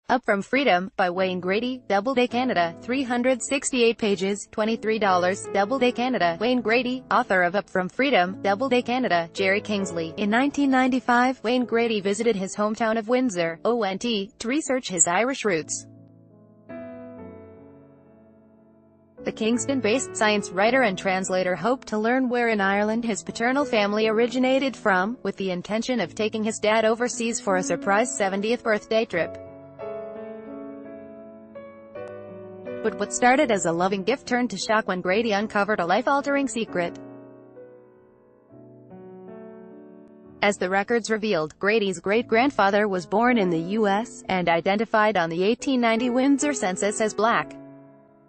Up from Freedom, by Wayne Grady, Doubleday Canada, 368 pages, $23, Doubleday Canada, Wayne Grady, author of Up from Freedom, Doubleday Canada, Jerry Kingsley. In 1995, Wayne Grady visited his hometown of Windsor, ONT, to research his Irish roots. The Kingston-based science writer and translator hoped to learn where in Ireland his paternal family originated from, with the intention of taking his dad overseas for a surprise 70th birthday trip. But what started as a loving gift turned to shock when Grady uncovered a life-altering secret. As the records revealed, Grady's great-grandfather was born in the U.S., and identified on the 1890 Windsor census as black.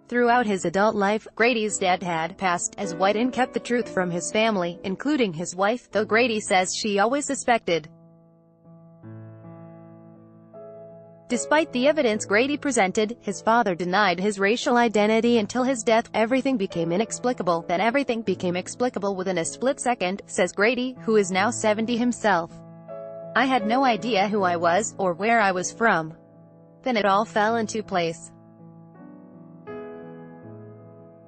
Throughout his adult life, Grady's dad had passed as white and kept the truth from his family, including his wife, though Grady says she always suspected. Despite the evidence Grady presented, his father denied his racial identity until his death. Everything became inexplicable, then everything became explicable within a split second, says Grady, who is now 70 himself. I had no idea who I was, or where I was from. Then it all fell into place.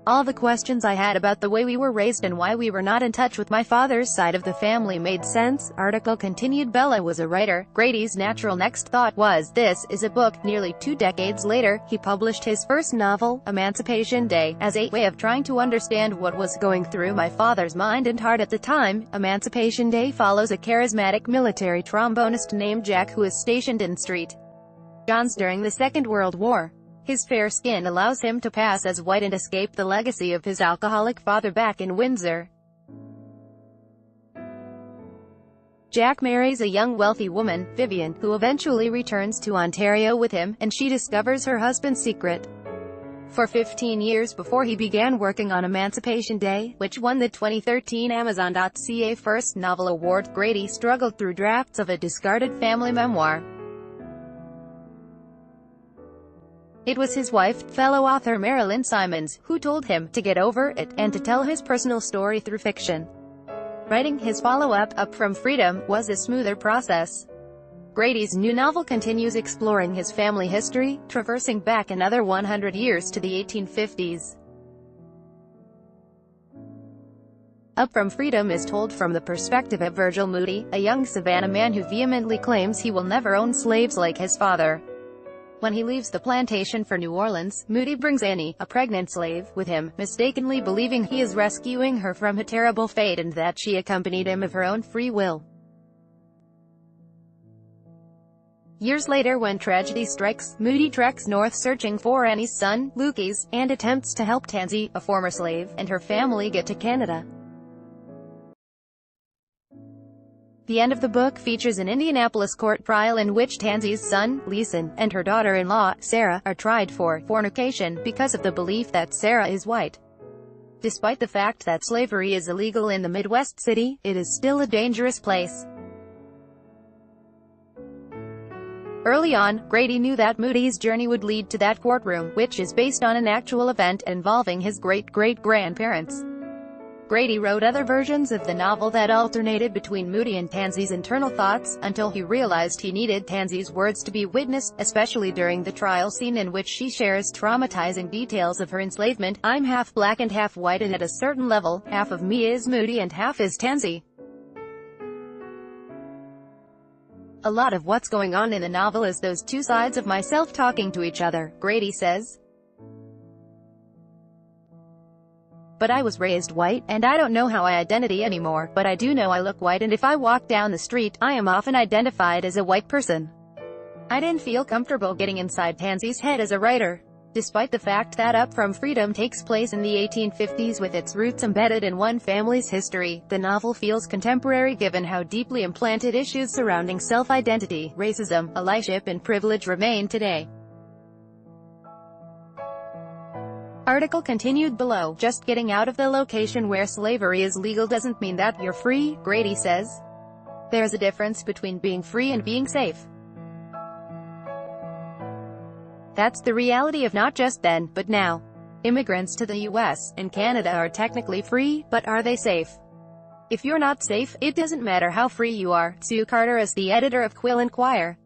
All the questions I had about the way we were raised and why we were not in touch with my father's side of the family made sense. Article continued. Bella was a writer. Grady's natural next thought was, this is a book. Nearly 2 decades later, he published his first novel, Emancipation Day, as a way of trying to understand what was going through my father's mind and heart at the time. Emancipation Day follows a charismatic military trombonist named Jack who is stationed in St. John's during the Second World War. His fair skin allows him to pass as white and escape the legacy of his alcoholic father back in Windsor. Jack marries a young wealthy woman, Vivian, who eventually returns to Ontario with him, and she discovers her husband's secret. For 15 years before he began working on Emancipation Day, which won the 2013 Amazon.ca First Novel Award, Grady struggled through drafts of a discarded family memoir. It was his wife, fellow author Marilyn Simons, who told him to get over it, and to tell his personal story through fiction. Writing his follow-up, Up from Freedom, was a smoother process. Grady's new novel continues exploring his family history, traversing back another 100 years to the 1850s. Up from Freedom is told from the perspective of Virgil Moody, a young Savannah man who vehemently claims he will never own slaves like his father. When he leaves the plantation for New Orleans, Moody brings Annie, a pregnant slave, with him, mistakenly believing he is rescuing her from a terrible fate and that she accompanied him of her own free will. Years later, when tragedy strikes, Moody treks north searching for Annie's son, Lucas, and attempts to help Tansy, a former slave, and her family get to Canada. The end of the book features an Indianapolis court trial in which Tansy's son, Leeson, and her daughter-in-law, Sarah, are tried for fornication, because of the belief that Sarah is white. Despite the fact that slavery is illegal in the Midwest city, it is still a dangerous place. Early on, Grady knew that Moody's journey would lead to that courtroom, which is based on an actual event involving his great-great-grandparents. Grady wrote other versions of the novel that alternated between Moody and Tansy's internal thoughts, until he realized he needed Tansy's words to be witnessed, especially during the trial scene in which she shares traumatizing details of her enslavement. I'm half black and half white, and at a certain level, half of me is Moody and half is Tansy. A lot of what's going on in the novel is those two sides of myself talking to each other, Grady says. But I was raised white, and I don't know how I identity anymore, but I do know I look white, and if I walk down the street, I am often identified as a white person. I didn't feel comfortable getting inside Tansy's head as a writer. Despite the fact that Up from Freedom takes place in the 1850s with its roots embedded in one family's history, the novel feels contemporary given how deeply implanted issues surrounding self-identity, racism, allyship and privilege remain today. Article continued below. Just getting out of the location where slavery is legal doesn't mean that you're free, Grady says. There's a difference between being free and being safe. That's the reality of not just then, but now. Immigrants to the U.S. and Canada are technically free, but are they safe? If you're not safe, it doesn't matter how free you are. Sue Carter is the editor of Quill Enquirer.